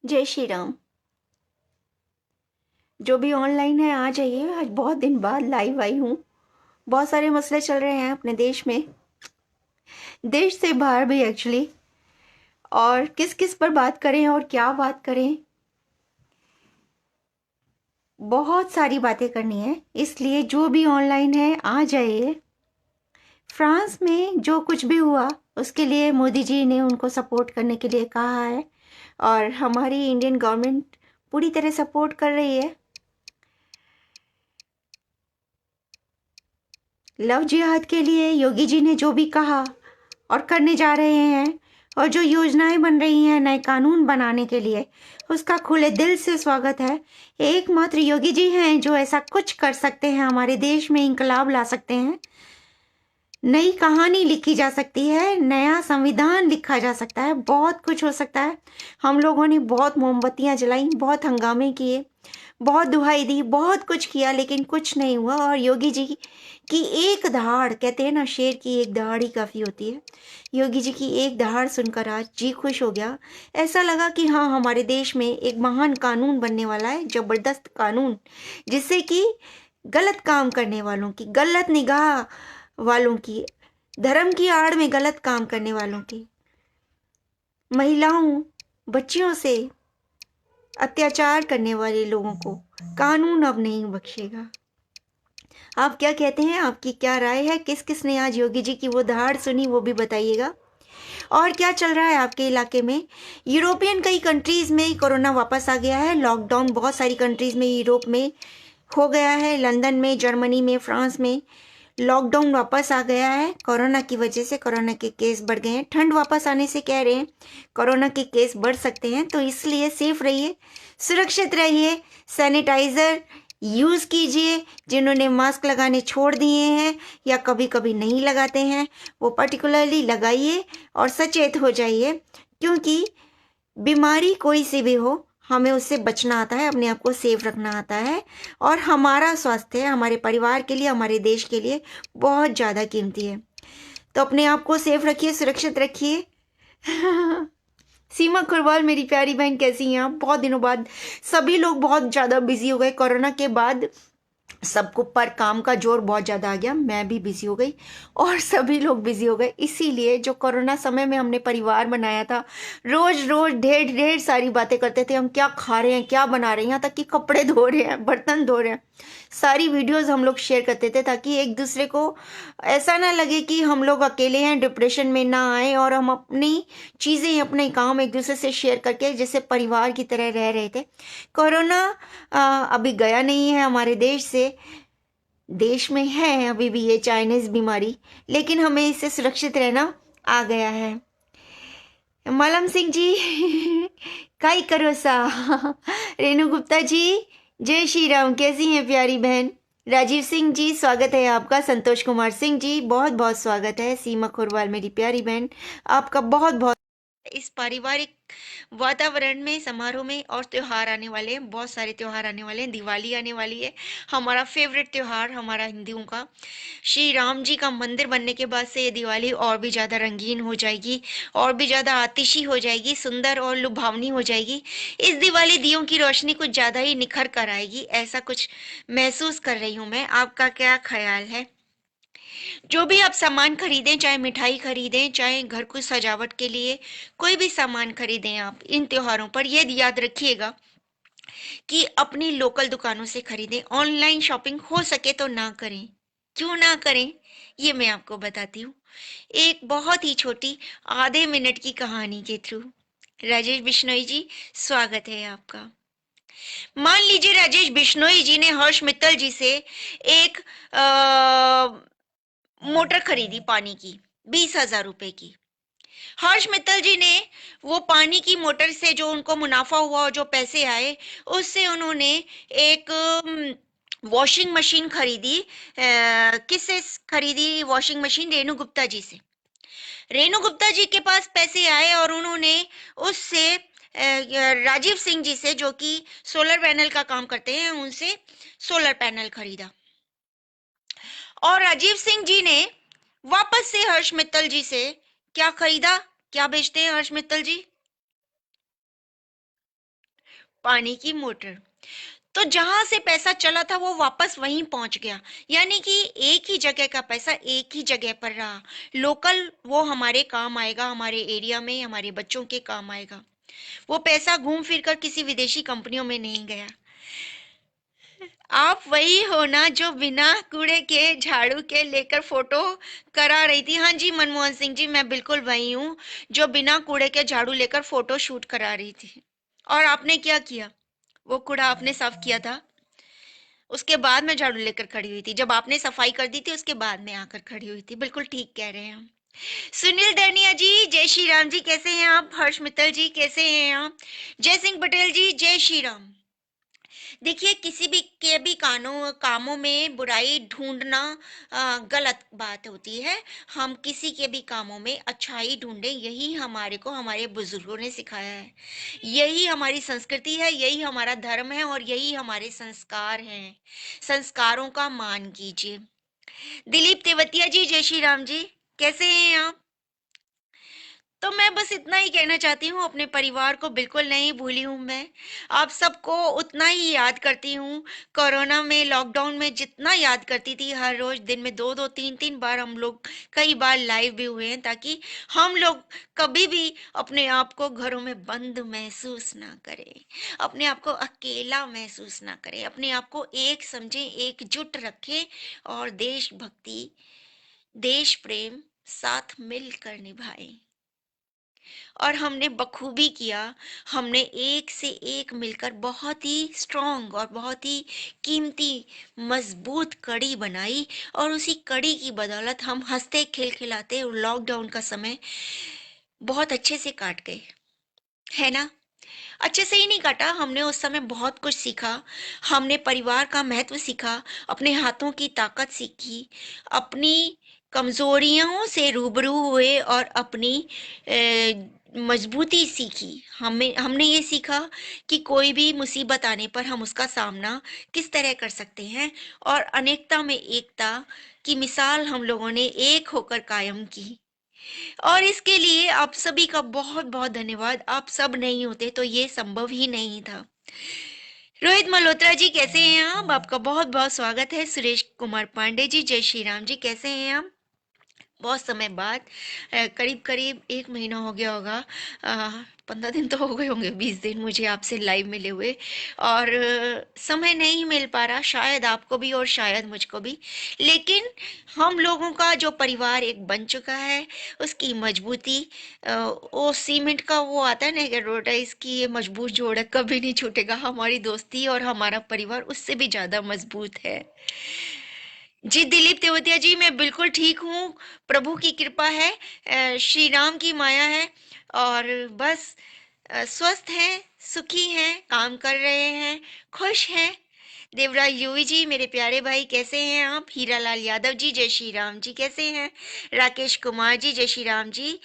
जय श्री राम। जो भी ऑनलाइन है आ जाइए, आज बहुत दिन बाद लाइव आई हूँ। बहुत सारे मसले चल रहे हैं अपने देश में, देश से बाहर भी एक्चुअली। और किस किस पर बात करें और क्या बात करें, बहुत सारी बातें करनी है। इसलिए जो भी ऑनलाइन है आ जाइए। फ्रांस में जो कुछ भी हुआ उसके लिए मोदी जी ने उनको सपोर्ट करने के लिए कहा है, और हमारी इंडियन गवर्नमेंट पूरी तरह सपोर्ट कर रही है। लव जिहाद के लिए योगी जी ने जो भी कहा और करने जा रहे हैं, और जो योजनाएं बन रही हैं नए कानून बनाने के लिए, उसका खुले दिल से स्वागत है। एकमात्र योगी जी हैं जो ऐसा कुछ कर सकते हैं, हमारे देश में इंकलाब ला सकते हैं। नई कहानी लिखी जा सकती है, नया संविधान लिखा जा सकता है, बहुत कुछ हो सकता है। हम लोगों ने बहुत मोमबत्तियां जलाई, बहुत हंगामे किए, बहुत दुहाई दी, बहुत कुछ किया, लेकिन कुछ नहीं हुआ। और योगी जी की एक दहाड़, कहते हैं ना शेर की एक दहाड़ ही काफ़ी होती है, योगी जी की एक दहाड़ सुनकर आज जी खुश हो गया। ऐसा लगा कि हाँ, हमारे देश में एक महान कानून बनने वाला है, ज़बरदस्त कानून, जिससे कि गलत काम करने वालों की, गलत निगाह वालों की, धर्म की आड़ में गलत काम करने वालों की, महिलाओं बच्चियों से अत्याचार करने वाले लोगों को कानून अब नहीं बख्शेगा। आप क्या कहते हैं? आपकी क्या राय है? किस किस ने आज योगी जी की वो दहाड़ सुनी, वो भी बताइएगा। और क्या चल रहा है आपके इलाके में? यूरोपियन कई कंट्रीज में कोरोना वापस आ गया है। लॉकडाउन बहुत सारी कंट्रीज में यूरोप में हो गया है। लंदन में, जर्मनी में, फ्रांस में लॉकडाउन वापस आ गया है। कोरोना की वजह से कोरोना के केस बढ़ गए हैं। ठंड वापस आने से कह रहे हैं कोरोना के केस बढ़ सकते हैं, तो इसलिए सेफ रहिए, सुरक्षित रहिए, सैनिटाइजर यूज कीजिए। जिन्होंने मास्क लगाने छोड़ दिए हैं या कभी कभी नहीं लगाते हैं, वो पर्टिकुलरली लगाइए और सचेत हो जाइए, क्योंकि बीमारी कोई सी भी हो, हमें उससे बचना आता है, अपने आप को सेफ रखना आता है। और हमारा स्वास्थ्य हमारे परिवार के लिए, हमारे देश के लिए बहुत ज़्यादा कीमती है। तो अपने आप को सेफ रखिए, सुरक्षित रखिए। सीमा कुरवाल मेरी प्यारी बहन, कैसी हैं आप? बहुत दिनों बाद सभी लोग बहुत ज़्यादा बिजी हो गए कोरोना के बाद। सबको पर काम का जोर बहुत ज़्यादा आ गया, मैं भी बिजी हो गई और सभी लोग बिजी हो गए। इसीलिए जो कोरोना समय में हमने परिवार बनाया था, रोज रोज ढेर ढेर सारी बातें करते थे, हम क्या खा रहे हैं, क्या बना रहे हैं, यहाँ तक कि कपड़े धो रहे हैं, बर्तन धो रहे हैं, सारी वीडियोस हम लोग शेयर करते थे, ताकि एक दूसरे को ऐसा ना लगे कि हम लोग अकेले हैं, डिप्रेशन में ना आए, और हम अपनी चीज़ें, अपने काम एक दूसरे से शेयर करके जैसे परिवार की तरह रह रहे थे। कोरोना अभी गया नहीं है हमारे देश से। देश में है अभी भी ये चाइनीज बीमारी, लेकिन हमें इससे सुरक्षित रहना आ गया है। मलम सिंह जी काई करो सा। रेणु गुप्ता जी, जय श्री राम, कैसी हैं प्यारी बहन? राजीव सिंह जी, स्वागत है आपका। संतोष कुमार सिंह जी, बहुत बहुत स्वागत है। सीमा खुरवाल मेरी प्यारी बहन, आपका बहुत बहुत। इस पारिवारिक वातावरण में, समारोह में, और त्योहार आने वाले हैं, बहुत सारे त्योहार आने वाले हैं। दिवाली आने वाली है, हमारा फेवरेट त्योहार, हमारा हिंदुओं का। श्री राम जी का मंदिर बनने के बाद से ये दिवाली और भी ज्यादा रंगीन हो जाएगी, और भी ज्यादा आतिशी हो जाएगी, सुंदर और लुभावनी हो जाएगी। इस दिवाली दियों की रोशनी कुछ ज्यादा ही निखर कर आएगी, ऐसा कुछ महसूस कर रही हूं मैं। आपका क्या ख्याल है? जो भी आप सामान खरीदें, चाहे मिठाई खरीदें, चाहे घर को सजावट के लिए कोई भी सामान खरीदें, आप इन त्योहारों पर ये याद रखिएगा कि अपनी लोकल दुकानों से खरीदें। ऑनलाइन शॉपिंग हो सके तो ना करें। क्यों ना करें, ये मैं आपको बताती हूँ, एक बहुत ही छोटी आधे मिनट की कहानी के थ्रू। राजेश बिश्नोई जी, स्वागत है आपका। मान लीजिए राजेश बिश्नोई जी ने हर्ष मित्तल जी से एक मोटर खरीदी पानी की, 20,000 रुपए की। हर्ष मित्तल जी ने वो पानी की मोटर से जो उनको मुनाफा हुआ और जो पैसे आए, उससे उन्होंने एक वॉशिंग मशीन खरीदी। किससे खरीदी वॉशिंग मशीन? रेणु गुप्ता जी से। रेणु गुप्ता जी के पास पैसे आए और उन्होंने उससे राजीव सिंह जी से, जो कि सोलर पैनल का काम करते हैं, उनसे सोलर पैनल खरीदा। और राजीव सिंह जी ने वापस से हर्ष मित्तल जी से क्या खरीदा? क्या बेचते हैं हर्ष मित्तल जी? पानी की मोटर। तो जहां से पैसा चला था वो वापस वहीं पहुंच गया, यानी कि एक ही जगह का पैसा एक ही जगह पर रहा। लोकल वो हमारे काम आएगा, हमारे एरिया में हमारे बच्चों के काम आएगा। वो पैसा घूम फिर कर किसी विदेशी कंपनियों में नहीं गया। आप वही हो ना जो बिना कूड़े के झाड़ू के लेकर फोटो करा रही थी? हाँ जी मनमोहन सिंह जी, मैं बिल्कुल वही हूँ जो बिना कूड़े के झाड़ू लेकर फोटो शूट करा रही थी। और आपने क्या किया? वो कूड़ा आपने साफ किया था, उसके बाद में झाड़ू लेकर खड़ी हुई थी। जब आपने सफाई कर दी थी उसके बाद में आकर खड़ी हुई थी। बिल्कुल ठीक कह रहे हैं हम। सुनील दरनिया जी जय श्री राम जी, कैसे हैं आप? हर्ष मित्तल जी कैसे हैं आप? जय सिंह पटेल जी जय श्री राम। देखिए, किसी भी के भी कामों में बुराई ढूंढना गलत बात होती है। हम किसी के भी कामों में अच्छाई ढूंढें, यही हमारे को हमारे बुजुर्गों ने सिखाया है। यही हमारी संस्कृति है, यही हमारा धर्म है और यही हमारे संस्कार हैं। संस्कारों का मान कीजिए। दिलीप तेवतिया जी जय श्री राम जी, कैसे हैं आप? तो मैं बस इतना ही कहना चाहती हूँ, अपने परिवार को बिल्कुल नहीं भूली हूँ मैं। आप सबको उतना ही याद करती हूँ। कोरोना में, लॉकडाउन में जितना याद करती थी, हर रोज दिन में 2-2 3-3 बार हम लोग कई बार लाइव भी हुए हैं, ताकि हम लोग कभी भी अपने आप को घरों में बंद महसूस ना करें, अपने आप को अकेला महसूस ना करें, अपने आप को एक समझें, एकजुट रखें और देशभक्ति, देश प्रेम साथ मिलकर निभाएं। और हमने बखूबी किया। हमने एक से एक मिलकर बहुत ही स्ट्रॉन्ग और बहुत ही कीमती मजबूत कड़ी बनाई, और उसी कड़ी की बदौलत हम हंसते खिलखिलाते लॉकडाउन का समय बहुत अच्छे से काट गए, है ना? अच्छे से ही नहीं काटा, हमने उस समय बहुत कुछ सीखा। हमने परिवार का महत्व सीखा, अपने हाथों की ताकत सीखी, अपनी कमजोरियों से रूबरू हुए और अपनी मजबूती सीखी। हमने ये सीखा कि कोई भी मुसीबत आने पर हम उसका सामना किस तरह कर सकते हैं, और अनेकता में एकता की मिसाल हम लोगों ने एक होकर कायम की। और इसके लिए आप सभी का बहुत बहुत धन्यवाद। आप सब नहीं होते तो ये संभव ही नहीं था। रोहित मल्होत्रा जी कैसे हैं आप? आपका बहुत बहुत स्वागत है। सुरेश कुमार पांडे जी जय श्री राम जी, कैसे हैं आप? बहुत समय बाद, करीब करीब 1 महीना हो गया होगा, 15 दिन तो हो गए होंगे, 20 दिन मुझे आपसे लाइव मिले हुए। और समय नहीं मिल पा रहा, शायद आपको भी और शायद मुझको भी। लेकिन हम लोगों का जो परिवार एक बन चुका है, उसकी मजबूती, वो सीमेंट का वो आता है ना कि रोटा, इसकी ये मजबूत जोड़ है, कभी नहीं छूटेगा। हमारी दोस्ती और हमारा परिवार उससे भी ज्यादा मजबूत है। जी दिलीप तेवतिया जी, मैं बिल्कुल ठीक हूँ। प्रभु की कृपा है, श्री राम की माया है। और बस स्वस्थ हैं, सुखी हैं, काम कर रहे हैं, खुश हैं। देवराज यूवी जी मेरे प्यारे भाई कैसे हैं आप? हीरालाल यादव जी जय श्री राम जी, कैसे हैं? राकेश कुमार जी जय श्री राम जी।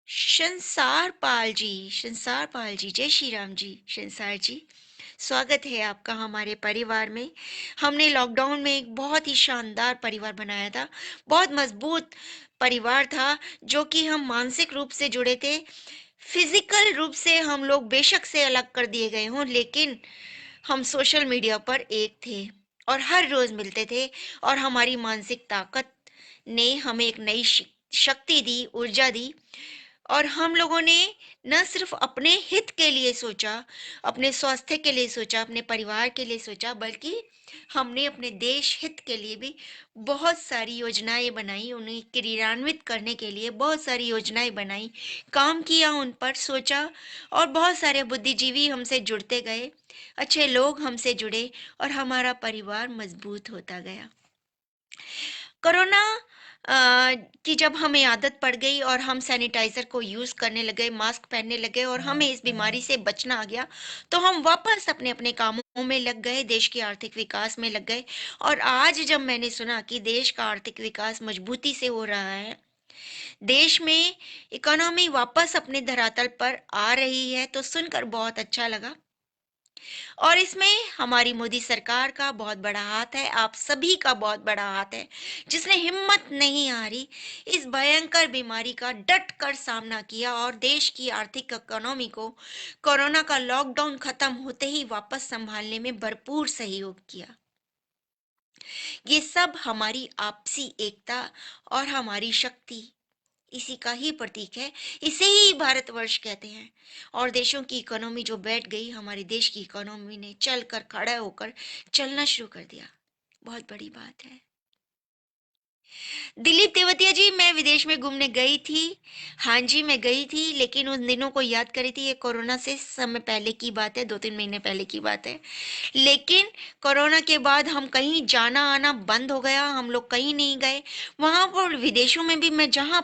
संसार पाल जी जय श्री राम जी। संसार जी, स्वागत है आपका हमारे परिवार में। हमने लॉकडाउन में एक बहुत ही शानदार परिवार बनाया था, बहुत मजबूत परिवार था, जो कि हम मानसिक रूप से जुड़े थे। फिजिकल रूप से हम लोग बेशक से अलग कर दिए गए हों, लेकिन हम सोशल मीडिया पर एक थे और हर रोज मिलते थे। और हमारी मानसिक ताकत ने हमें एक नई शक्ति दी, ऊर्जा दी। और हम लोगों ने न सिर्फ अपने हित के लिए सोचा, अपने स्वास्थ्य के लिए सोचा, अपने परिवार के लिए सोचा, बल्कि हमने अपने देश हित के लिए भी बहुत सारी योजनाएं बनाई, उन्हें क्रियान्वित करने के लिए बहुत सारी योजनाएं बनाई, काम किया, उन पर सोचा। और बहुत सारे बुद्धिजीवी हमसे जुड़ते गए, अच्छे लोग हमसे जुड़े, और हमारा परिवार मजबूत होता गया। कोरोना की जब हमें आदत पड़ गई और हम सैनिटाइजर को यूज करने लगे, मास्क पहनने लगे, और हमें इस बीमारी से बचना आ गया, तो हम वापस अपने अपने कामों में लग गए, देश के आर्थिक विकास में लग गए। और आज जब मैंने सुना कि देश का आर्थिक विकास मजबूती से हो रहा है, देश में इकोनॉमी वापस अपने धरातल पर आ रही है, तो सुनकर बहुत अच्छा लगा। और इसमें हमारी मोदी सरकार का बहुत बड़ा हाथ है, आप सभी का बहुत बड़ा हाथ है, जिसने हिम्मत नहीं हारी, इस भयंकर बीमारी का डट कर सामना किया और देश की आर्थिक इकोनॉमी को कोरोना का लॉकडाउन खत्म होते ही वापस संभालने में भरपूर सहयोग किया। ये सब हमारी आपसी एकता और हमारी शक्ति इसी का ही प्रतीक है। इसे ही भारतवर्ष कहते हैं। और देशों की इकोनॉमी जो बैठ गई, हमारे देश की इकोनॉमी ने चल कर खड़ा होकर चलना शुरू कर दिया। बहुत बड़ी बात है। दिलीप तेवतिया जी, मैं विदेश में घूमने गई थी। हाँ जी, मैं गई थी, लेकिन उन दिनों को याद करी थी। ये कोरोना से समय पहले की बात है, 2-3 महीने पहले की बात है। लेकिन कोरोना के बाद हम कहीं जाना आना बंद हो गया, हम लोग कहीं नहीं गए। वहां पर विदेशों में भी मैं जहां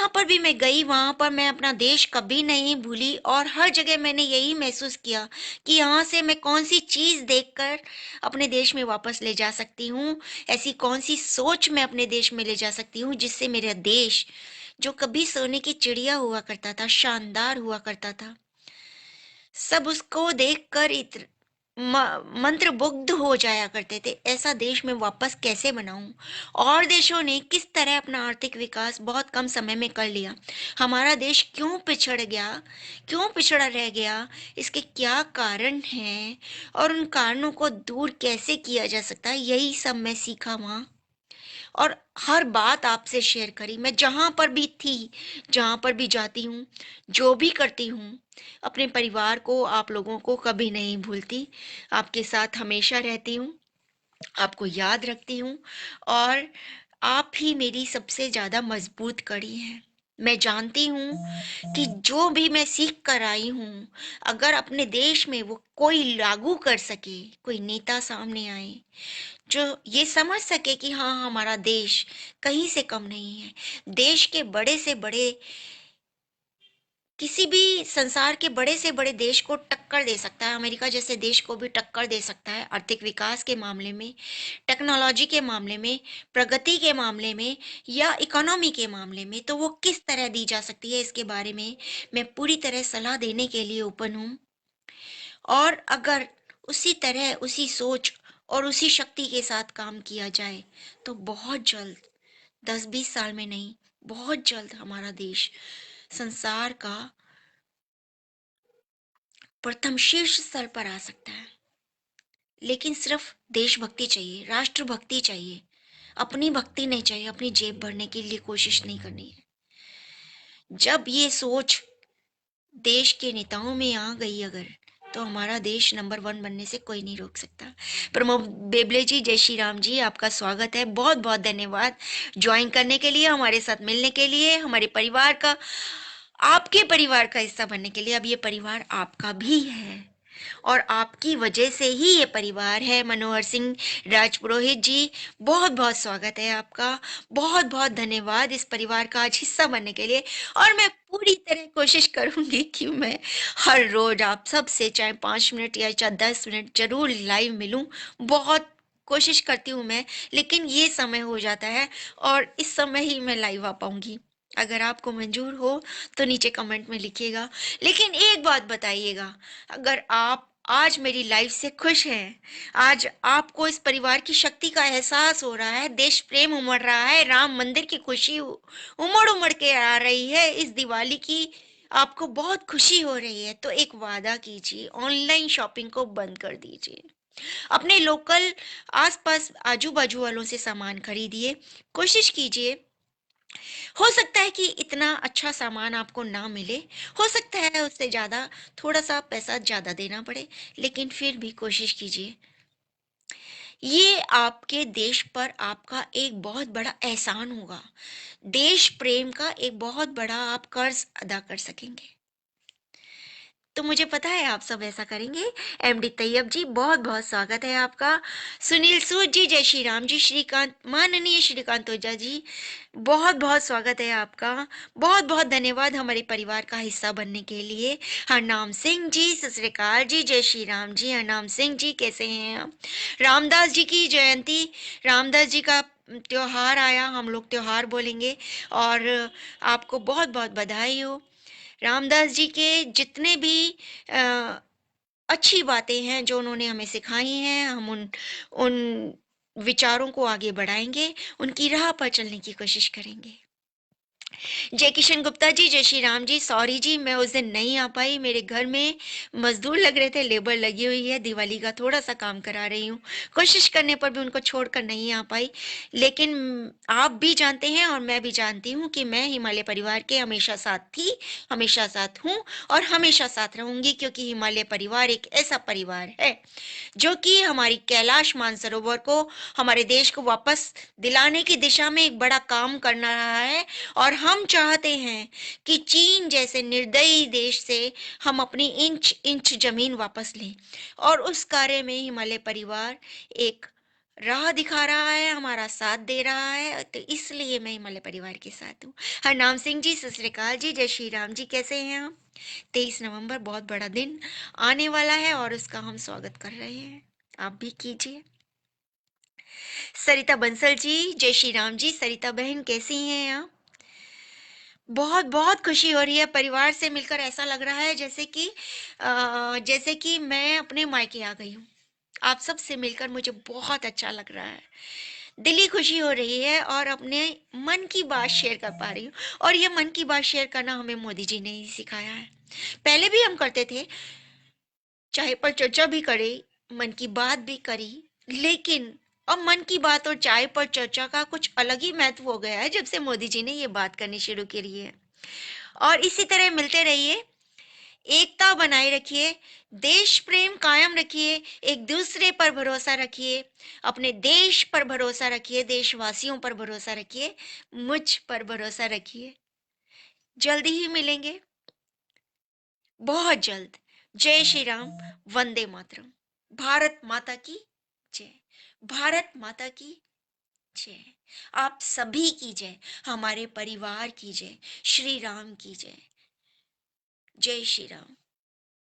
पर भी मैं गई वहां पर मैं अपना देश कभी नहीं भूली, और हर जगह मैंने यही महसूस किया कि यहाँ से मैं कौन सी चीज देखकर अपने देश में वापस ले जा सकती हूँ, ऐसी कौन सी सोच मैं अपने देश में ले जा सकती हूँ जिससे मेरा देश, जो कभी सोने की चिड़िया हुआ करता था, शानदार हुआ करता था, सब उसको देखकर मंत्रमुग्ध हो जाया करते थे, ऐसा देश में वापस कैसे बनाऊं। और देशों ने किस तरह अपना आर्थिक विकास बहुत कम समय में कर लिया, हमारा देश क्यों पिछड़ गया, क्यों पिछड़ा रह गया, इसके क्या कारण हैं, और उन कारणों को दूर कैसे किया जा सकता है, यही सब मैं सीखा वहां। और हर बात आपसे शेयर करी। मैं जहां पर भी थी, जहां पर भी जाती हूँ, जो भी करती हूँ, अपने परिवार को, आप लोगों को कभी नहीं भूलती। आपके साथ हमेशा रहती हूँ, आपको याद रखती हूँ, और आप ही मेरी सबसे ज्यादा मजबूत कड़ी हैं। मैं जानती हूँ कि जो भी मैं सीख कर आई हूँ, अगर अपने देश में वो कोई लागू कर सके, कोई नेता सामने आए जो ये समझ सके कि हाँ, हमारा देश कहीं से कम नहीं है, देश के बड़े से बड़े, किसी भी संसार के बड़े से बड़े देश को टक्कर दे सकता है, अमेरिका जैसे देश को भी टक्कर दे सकता है आर्थिक विकास के मामले में, टेक्नोलॉजी के मामले में, प्रगति के मामले में, या इकोनॉमी के मामले में, तो वो किस तरह दी जा सकती है, इसके बारे में मैं पूरी तरह सलाह देने के लिए ओपन हूँ। और अगर उसी तरह, उसी सोच और उसी शक्ति के साथ काम किया जाए, तो बहुत जल्द, 10-20 साल में नहीं, बहुत जल्द हमारा देश संसार का प्रथम शीर्ष स्तर पर आ सकता है। लेकिन सिर्फ देशभक्ति चाहिए, राष्ट्रभक्ति चाहिए, अपनी भक्ति नहीं चाहिए, अपनी जेब भरने के लिए कोशिश नहीं करनी है। जब ये सोच देश के नेताओं में आ गई अगर, तो हमारा देश नंबर 1 बनने से कोई नहीं रोक सकता। प्रमोद बेबले जी, जय श्री राम जी, आपका स्वागत है, बहुत बहुत धन्यवाद ज्वाइन करने के लिए, हमारे साथ मिलने के लिए, हमारे परिवार का, आपके परिवार का हिस्सा बनने के लिए। अब ये परिवार आपका भी है, और आपकी वजह से ही ये परिवार है। मनोहर सिंह राजपुरोहित जी, बहुत बहुत स्वागत है आपका, बहुत बहुत धन्यवाद इस परिवार का आज हिस्सा बनने के लिए। और मैं पूरी तरह कोशिश करूंगी कि मैं हर रोज आप सबसे चाहे 5 मिनट या चाहे 10 मिनट जरूर लाइव मिलूं, बहुत कोशिश करती हूँ मैं, लेकिन ये समय हो जाता है, और इस समय ही मैं लाइव आ पाऊंगी। अगर आपको मंजूर हो तो नीचे कमेंट में लिखिएगा। लेकिन एक बात बताइएगा, अगर आप आज मेरी लाइफ से खुश हैं, आज आपको इस परिवार की शक्ति का एहसास हो रहा है, देश प्रेम उमड़ रहा है, राम मंदिर की खुशी उमड़ उमड़ के आ रही है, इस दिवाली की आपको बहुत खुशी हो रही है, तो एक वादा कीजिए, ऑनलाइन शॉपिंग को बंद कर दीजिए, अपने लोकल आसपास आजू बाजू वालों से सामान खरीदिए, कोशिश कीजिए। हो सकता है कि इतना अच्छा सामान आपको ना मिले, हो सकता है उससे ज्यादा, थोड़ा सा पैसा ज्यादा देना पड़े, लेकिन फिर भी कोशिश कीजिए। ये आपके देश पर आपका एक बहुत बड़ा एहसान होगा, देश प्रेम का एक बहुत बड़ा आप कर्ज अदा कर सकेंगे। तो मुझे पता है आप सब ऐसा करेंगे। एमडी तैयब जी, बहुत बहुत स्वागत है आपका। सुनील सूद जी, जय श्री राम जी। श्रीकांत, माननीय श्रीकांत ओझा जी, बहुत बहुत स्वागत है आपका, बहुत बहुत धन्यवाद हमारे परिवार का हिस्सा बनने के लिए। हरनाम सिंह जी, सत श्री अकाल जी, जय श्री राम जी। हरनाम सिंह जी, कैसे हैं आप? रामदास जी की जयंती, रामदास जी का त्योहार आया, हम लोग त्योहार बोलेंगे, और आपको बहुत बहुत बधाई हो। रामदास जी के जितने भी अ, अच्छी बातें हैं जो उन्होंने हमें सिखाई हैं, हम उन विचारों को आगे बढ़ाएँगे, उनकी राह पर चलने की कोशिश करेंगे। जय किशन गुप्ता जी, जय श्री राम जी। सॉरी जी, मैं उस दिन नहीं आ पाई। मेरे घर में मजदूर लग रहे थे, लेबर लगी हुई है, दिवाली का थोड़ा सा काम करा रही हूँ। कोशिश करने पर भी उनको छोड़कर नहीं आ पाई। लेकिन आप भी जानते हैं और मैं भी जानती हूँ कि मैं हिमालय परिवार के हमेशा साथ थी, हमेशा साथ हूँ और हमेशा साथ रहूंगी, क्योंकि हिमालय परिवार एक ऐसा परिवार है जो कि हमारी कैलाश मानसरोवर को, हमारे देश को वापस दिलाने की दिशा में एक बड़ा काम करना रहा है। और हम चाहते हैं कि चीन जैसे निर्दयी देश से हम अपनी इंच इंच जमीन वापस लें, और उस कार्य में हिमालय परिवार एक राह दिखा रहा है, हमारा साथ दे रहा है, तो इसलिए मैं हिमालय परिवार के साथ हूँ। हरनाम सिंह जी, सत श्री अकाल जी, जय श्री राम जी, कैसे हैं आप? 23 नवंबर बहुत बड़ा दिन आने वाला है और उसका हम स्वागत कर रहे हैं, आप भी कीजिए। सरिता बंसल जी, जय श्री राम जी। सरिता बहन कैसी हैं आप? बहुत बहुत खुशी हो रही है, परिवार से मिलकर ऐसा लग रहा है जैसे कि मैं अपने मायके आ गई हूँ। आप सब से मिलकर मुझे बहुत अच्छा लग रहा है, दिली खुशी हो रही है और अपने मन की बात शेयर कर पा रही हूँ। और ये मन की बात शेयर करना हमें मोदी जी ने ही सिखाया है। पहले भी हम करते थे, चाहे पर चर्चा भी करे, मन की बात भी करी, लेकिन अब मन की बात और चाय पर चर्चा का कुछ अलग ही महत्व हो गया है जब से मोदी जी ने ये बात करनी शुरू करी है। और इसी तरह मिलते रहिए, एकता बनाए रखिए, देश प्रेम कायम रखिए, एक दूसरे पर भरोसा रखिए, अपने देश पर भरोसा रखिए, देशवासियों पर भरोसा रखिए, मुझ पर भरोसा रखिए। जल्दी ही मिलेंगे, बहुत जल्द। जय श्री राम, वंदे मातरम। भारत माता की जय। भारत माता की जय। आप सभी की जय, हमारे परिवार की जय, श्री राम की जय। जय श्री राम।